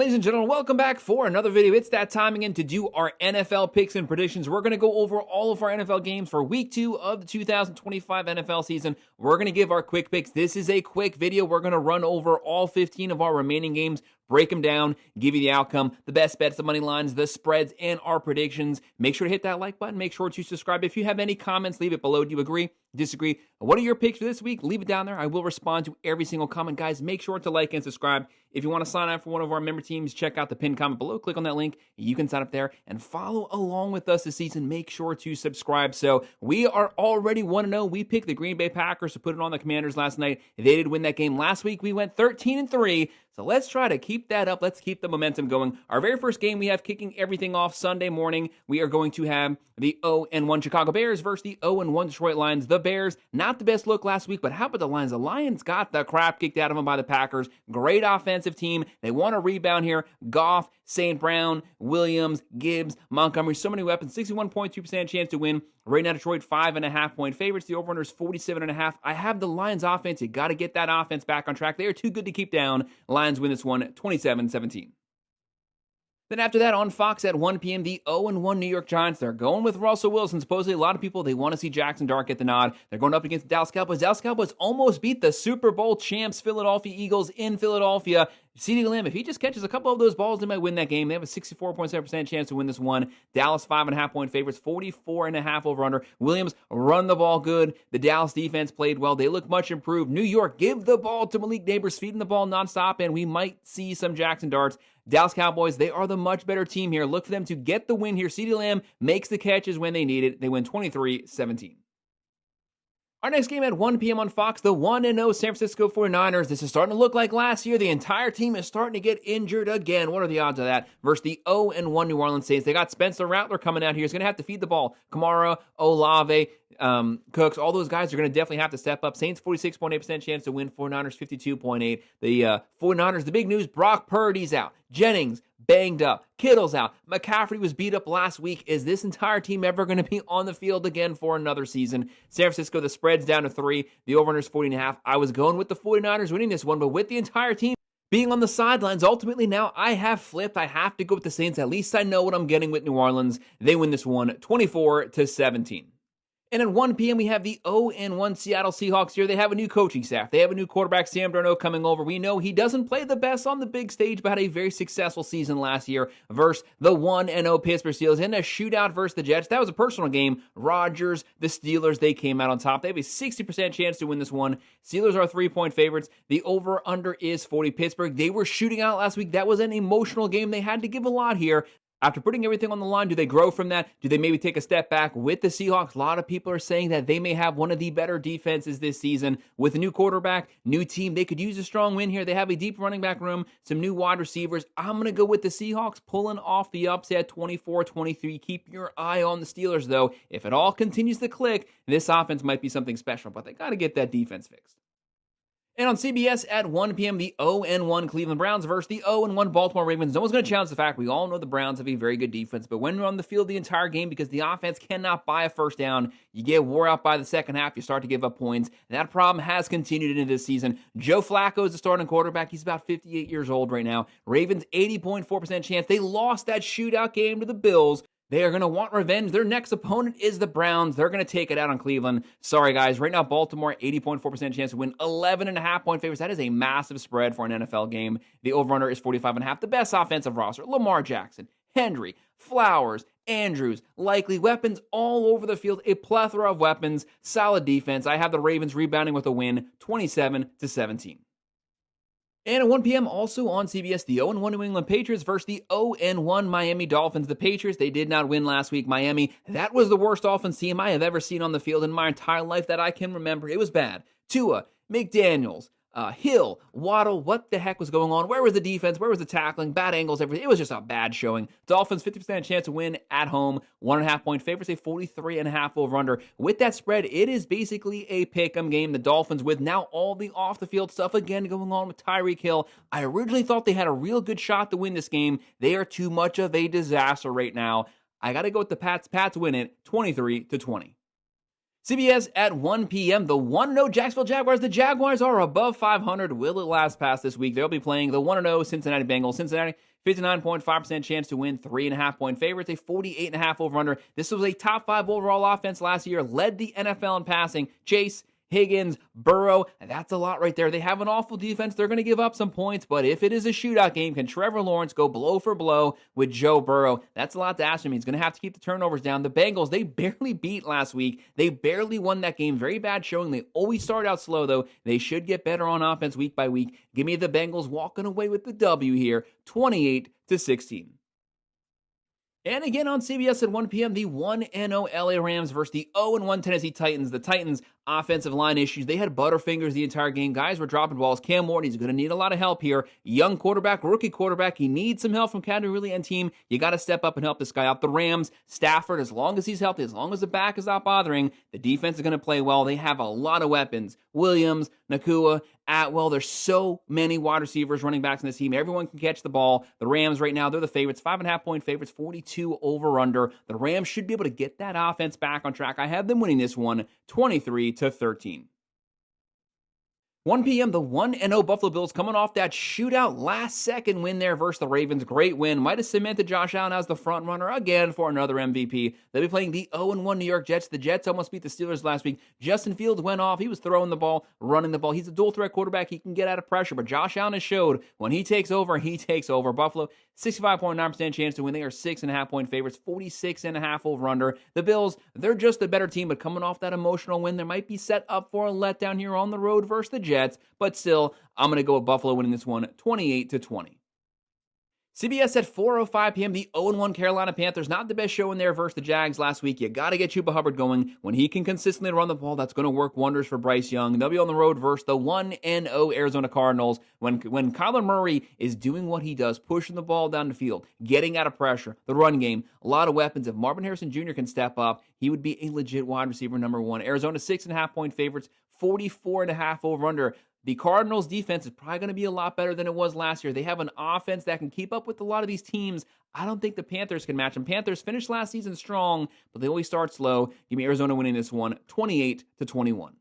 Ladies and gentlemen, welcome back for another video. It's that time again to do our NFL picks and predictions. We're going to go over all of our NFL games for week 2 of the 2025 NFL season. We're going to give our quick picks. This is a quick video. We're going to run over all 15 of our remaining games, break them down, give you the outcome, the best bets, the money lines, the spreads, and our predictions. Make sure to hit that like button. Make sure to subscribe. If you have any comments, leave it below. Do you agree? Disagree? What are your picks for this week? Leave it down there. I will respond to every single comment. Guys, make sure to like and subscribe. If you want to sign up for one of our member teams, check out the pinned comment below. Click on that link. You can sign up there and follow along with us this season. Make sure to subscribe. So we are already 1-0. We picked the Green Bay Packers to put it on the Commanders last night. They did win that game. Last week, we went 13-3. So let's try to keep that up. Let's keep the momentum going. Our very first game we have kicking everything off Sunday morning. We are going to have the 0-1 Chicago Bears versus the 0-1 Detroit Lions. The Bears, not the best look last week, but how about the Lions? The Lions got the crap kicked out of them by the Packers. Great offensive team. They want to rebound here. Goff, St. Brown, Williams, Gibbs, Montgomery, so many weapons. 61.2% chance to win. Right now, Detroit 5.5-point favorites. The over-under is 47.5. I have the Lions offense. You got to get that offense back on track. They are too good to keep down. Lions win this one 27-17. Then after that, on Fox at 1 p.m., the 0-1 New York Giants. They're going with Russell Wilson. Supposedly, a lot of people, they want to see Jackson Dart get the nod. They're going up against the Dallas Cowboys. Dallas Cowboys almost beat the Super Bowl champs Philadelphia Eagles in Philadelphia. CeeDee Lamb, if he just catches a couple of those balls, they might win that game. They have a 64.7% chance to win this one. Dallas 5.5-point favorites, 44.5 over-under. Williams run the ball good. The Dallas defense played well. They look much improved. New York, give the ball to Malik Neighbors, feeding the ball nonstop, and we might see some Jackson Darts. Dallas Cowboys, they are the much better team here. Look for them to get the win here. CeeDee Lamb makes the catches when they need it. They win 23-17. Our next game at 1 p.m. on Fox, the 1-0 San Francisco 49ers. This is starting to look like last year. The entire team is starting to get injured again. What are the odds of that? Versus the 0-1 New Orleans Saints. They got Spencer Rattler coming out here. He's going to have to feed the ball. Kamara, Olave, Cooks, all those guys are going to definitely have to step up. Saints 46.8% chance to win. 49ers 52.8. The 49ers, the big news, Brock Purdy's out. Jennings banged up. Kittle's out. McCaffrey was beat up last week. Is this entire team ever going to be on the field again for another season? San Francisco, the spread's down to 3. The over-under is 40.5. I was going with the 49ers winning this one, but with the entire team being on the sidelines, ultimately now I have flipped. I have to go with the Saints. At least I know what I'm getting with New Orleans. They win this one 24-17. And at 1 p.m., we have the 0-1 Seattle Seahawks here. They have a new coaching staff. They have a new quarterback, Sam Darnold, coming over. We know he doesn't play the best on the big stage, but had a very successful season last year versus the 1-0 Pittsburgh Steelers in a shootout versus the Jets. That was a personal game. Rodgers, the Steelers, they came out on top. They have a 60% chance to win this one. Steelers are 3-point favorites. The over-under is 40. Pittsburgh, they were shooting out last week. That was an emotional game. They had to give a lot here. After putting everything on the line, do they grow from that? Do they maybe take a step back with the Seahawks? A lot of people are saying that they may have one of the better defenses this season. With a new quarterback, new team, they could use a strong win here. They have a deep running back room, some new wide receivers. I'm going to go with the Seahawks pulling off the upset 24-23. Keep your eye on the Steelers, though. If it all continues to click, this offense might be something special, but they got to get that defense fixed. And on CBS at 1 p.m., the 0-1 Cleveland Browns versus the 0-1 Baltimore Ravens. No one's going to challenge the fact we all know the Browns have a very good defense, but when you're on the field the entire game because the offense cannot buy a first down, you get wore out by the second half, you start to give up points. And that problem has continued into this season. Joe Flacco is the starting quarterback. He's about 58 years old right now. Ravens, 80.4% chance. They lost that shootout game to the Bills. They are going to want revenge. Their next opponent is the Browns. They're going to take it out on Cleveland. Sorry, guys. Right now, Baltimore, 80.4% chance to win. 11.5-point favorites. That is a massive spread for an NFL game. The over-under is 45.5. The best offensive roster, Lamar Jackson, Henry, Flowers, Andrews, likely weapons all over the field. A plethora of weapons. Solid defense. I have the Ravens rebounding with a win, 27-17. And at 1 p.m., also on CBS, the 0-1 New England Patriots versus the 0-1 Miami Dolphins. The Patriots, they did not win last week. Miami, that was the worst offense team I have ever seen on the field in my entire life that I can remember. It was bad. Tua, McDaniels, Hill, Waddle, what the heck was going on? Where was the defense? Where was the tackling? Bad angles, everything. It was just a bad showing. Dolphins, 50% chance to win at home. 1.5-point favorites, a 43.5 over-under. With that spread, it is basically a pick-em game. The Dolphins with now all the off-the-field stuff again going on with Tyreek Hill. I originally thought they had a real good shot to win this game. They are too much of a disaster right now. I got to go with the Pats. Pats win it 23-20. CBS at 1 p.m., the 1-0 Jacksonville Jaguars. The Jaguars are above 500. Will it last past this week? They'll be playing the 1-0 Cincinnati Bengals. Cincinnati 59.5% chance to win, 3.5-point favorites, a 48.5 over-under. This was a top 5 overall offense last year, led the NFL in passing. Chase, Higgins, Burrow, and that's a lot right there. They have an awful defense. They're going to give up some points, but if it is a shootout game, can Trevor Lawrence go blow for blow with Joe Burrow? That's a lot to ask him. He's going to have to keep the turnovers down. The Bengals, they barely beat last week. They barely won that game. Very bad showing. They always start out slow, though. They should get better on offense week by week. Give me the Bengals walking away with the W here, 28-16. And again on CBS at 1 p.m., the 1-0 LA Rams versus the 0-1 Tennessee Titans. The Titans' offensive line issues. They had butterfingers the entire game. Guys were dropping balls. Cam Ward, he's going to need a lot of help here. Young quarterback, rookie quarterback. He needs some help from Caddy Riley and team. You got to step up and help this guy out. The Rams, Stafford, as long as he's healthy, as long as the back is not bothering, the defense is going to play well. They have a lot of weapons. Williams, Nakua, Atwell. There's so many wide receivers, running backs in this team. Everyone can catch the ball. The Rams right now, they're the favorites. 5.5-point favorites, 42 over-under. The Rams should be able to get that offense back on track. I have them winning this one, 23-13. 1 p.m., the 1-0 Buffalo Bills coming off that shootout last-second win there versus the Ravens. Great win. Might have cemented Josh Allen as the front runner again for another MVP. They'll be playing the 0-1 New York Jets. The Jets almost beat the Steelers last week. Justin Fields went off. He was throwing the ball, running the ball. He's a dual-threat quarterback. He can get out of pressure, but Josh Allen has showed when he takes over, he takes over. Buffalo, 65.9% chance to win. They are 6.5-point favorites, 46.5 over-under. The Bills, they're just a better team, but coming off that emotional win, they might be set up for a letdown here on the road versus the Jets. But still, I'm going to go with Buffalo winning this one 28-20. CBS at 4:05 p.m., the 0-1 Carolina Panthers, not the best show in there versus the Jags last week. You got to get Chuba Hubbard going. When he can consistently run the ball, that's going to work wonders for Bryce Young. They'll be on the road versus the 1-0 Arizona Cardinals. When Kyler Murray is doing what he does, pushing the ball down the field, getting out of pressure, the run game, a lot of weapons. If Marvin Harrison Jr. can step up, he would be a legit wide receiver number one. Arizona 6.5-point favorites, 44.5 over-under. The Cardinals' defense is probably going to be a lot better than it was last year. They have an offense that can keep up with a lot of these teams. I don't think the Panthers can match them. Panthers finished last season strong, but they always start slow. Give me Arizona winning this one, 28-21.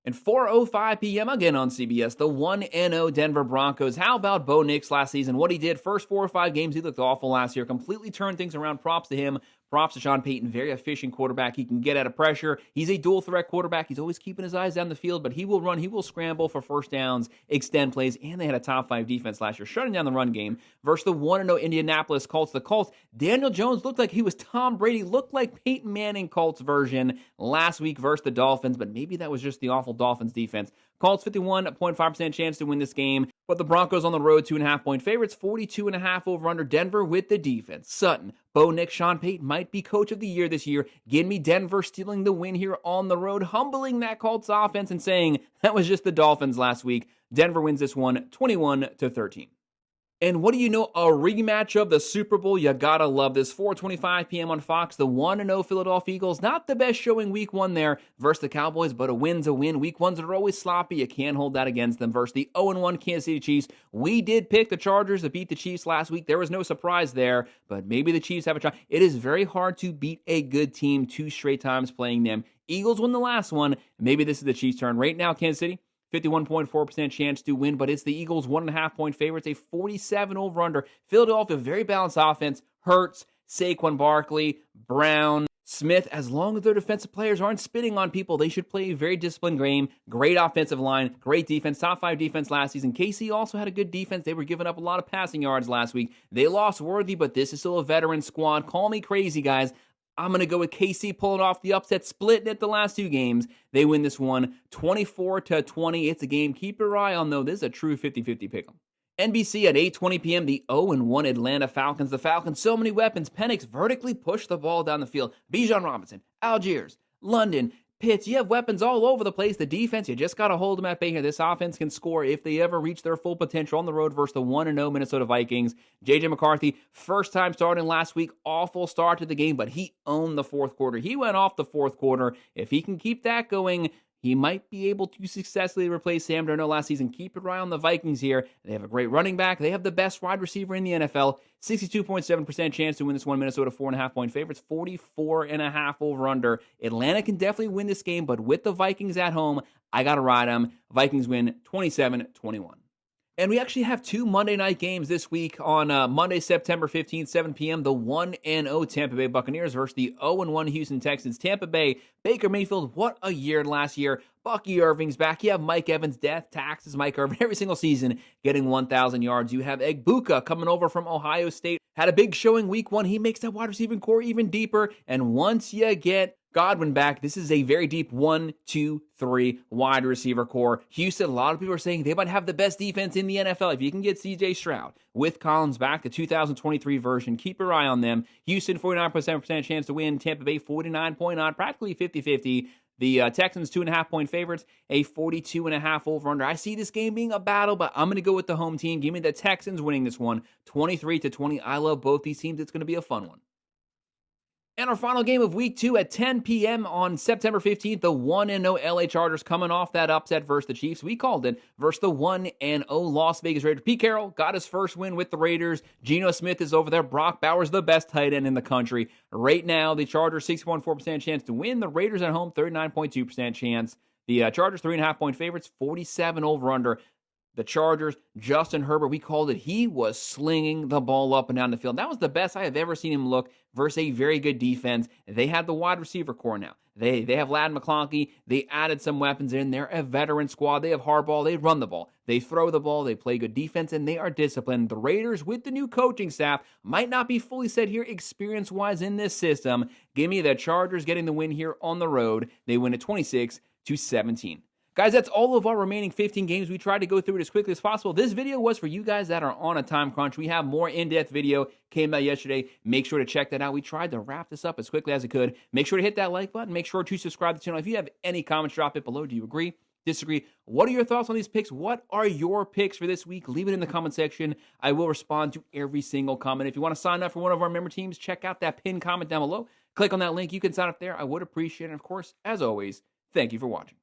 And 4:05 p.m. again on CBS, the 1-0 Denver Broncos. How about Bo Nix last season? What he did, first 4 or 5 games, he looked awful last year. Completely turned things around. Props to him. Props to Sean Payton. Very efficient quarterback. He can get out of pressure. He's a dual-threat quarterback. He's always keeping his eyes down the field, but he will run. He will scramble for first downs, extend plays, and they had a top-5 defense last year, shutting down the run game. Versus the 1-0 Indianapolis Colts. The Colts, Daniel Jones looked like he was Tom Brady, looked like Peyton Manning Colts version last week versus the Dolphins, but maybe that was just the awful Dolphins defense. Colts 51.5% chance to win this game, but the Broncos on the road 2.5-point favorites, 42.5 over under. Denver with the defense. Sutton, Bo Nix, Sean Payton might be coach of the year this year. Give me Denver stealing the win here on the road, humbling that Colts offense and saying that was just the Dolphins last week. Denver wins this one 21-13. And what do you know? A rematch of the Super Bowl. You gotta love this. 4:25 p.m. on Fox. The 1-0 Philadelphia Eagles. Not the best showing week 1 there versus the Cowboys, but a win's a win. Week 1s are always sloppy. You can't hold that against them. Versus the 0-1 Kansas City Chiefs. We did pick the Chargers to beat the Chiefs last week. There was no surprise there, but maybe the Chiefs have a try. It is very hard to beat a good team 2 straight times playing them. Eagles won the last one. Maybe this is the Chiefs' turn. Right now, Kansas City, 51.4% chance to win, but it's the Eagles 1.5-point favorites, a 47 over-under. Philadelphia, very balanced offense. Hurts, Saquon Barkley, Brown, Smith. As long as their defensive players aren't spitting on people, they should play a very disciplined game. Great offensive line, great defense, top 5 defense last season. KC also had a good defense. They were giving up a lot of passing yards last week. They lost Worthy, but this is still a veteran squad. Call me crazy, guys. I'm going to go with KC pulling off the upset, splitting it the last 2 games. They win this one 24-20. It's a game. Keep your eye on, though. This is a true 50-50 pick 'em. NBC at 8:20 p.m., the 0-1 Atlanta Falcons. The Falcons, so many weapons. Penix vertically pushed the ball down the field. Bijan Robinson, Algiers, London, Pitts. You have weapons all over the place. The defense, you just got to hold them at bay here. This offense can score if they ever reach their full potential on the road versus the 1-0 Minnesota Vikings. J.J. McCarthy, first time starting last week. Awful start to the game, but he owned the fourth quarter. He went off the fourth quarter. If he can keep that going, he might be able to successfully replace Sam Darnold last season. Keep your eye on the Vikings here. They have a great running back. They have the best wide receiver in the NFL. 62.7% chance to win this one. Minnesota 4.5-point favorites. 44.5 over under. Atlanta can definitely win this game, but with the Vikings at home, I got to ride them. Vikings win 27-21. And we actually have two Monday night games this week on Monday, September 15th, 7 p.m. The 1-0 Tampa Bay Buccaneers versus the 0-1 Houston Texans. Tampa Bay, Baker Mayfield, what a year last year. Bucky Irving's back. You have Mike Evans, death taxes Mike Irvin every single season, getting 1,000 yards. You have Egbuka coming over from Ohio State. Had a big showing week one. He makes that wide receiving core even deeper. And once you get Godwin back, this is a very deep 1, 2, 3 wide receiver core. Houston, a lot of people are saying they might have the best defense in the NFL. If you can get C.J. Stroud with Collins back, the 2023 version, keep your eye on them. Houston, 49% chance to win. Tampa Bay, 49.9, practically 50-50. The Texans, 2.5-point favorites, a 42.5 over-under. I see this game being a battle, but I'm going to go with the home team. Give me the Texans winning this one, 23-20. I love both these teams. It's going to be a fun one. And our final game of week 2 at 10 p.m. on September 15th, the 1-0 LA Chargers coming off that upset versus the Chiefs. We called it versus the 1-0 Las Vegas Raiders. Pete Carroll got his first win with the Raiders. Geno Smith is over there. Brock Bowers, the best tight end in the country. Right now, the Chargers, 6.4% chance to win. The Raiders at home, 39.2% chance. The Chargers, 3.5-point favorites, 47 over-under. The Chargers, Justin Herbert, we called it. He was slinging the ball up and down the field. That was the best I have ever seen him look versus a very good defense. They have the wide receiver core now. They have Ladd McConkey. They added some weapons in. They're a veteran squad. They have Harbaugh. They run the ball. They throw the ball. They play good defense, and they are disciplined. The Raiders, with the new coaching staff, might not be fully set here experience-wise in this system. Give me the Chargers getting the win here on the road. They win at 26-17. Guys, that's all of our remaining 15 games. We tried to go through it as quickly as possible. This video was for you guys that are on a time crunch. We have more in-depth video, came out yesterday. Make sure to check that out. We tried to wrap this up as quickly as it could. Make sure to hit that like button. Make sure to subscribe to the channel. If you have any comments, drop it below. Do you agree? Disagree? What are your thoughts on these picks? What are your picks for this week? Leave it in the comment section. I will respond to every single comment. If you want to sign up for one of our member teams, check out that pinned comment down below. Click on that link. You can sign up there. I would appreciate it. And of course, as always, thank you for watching.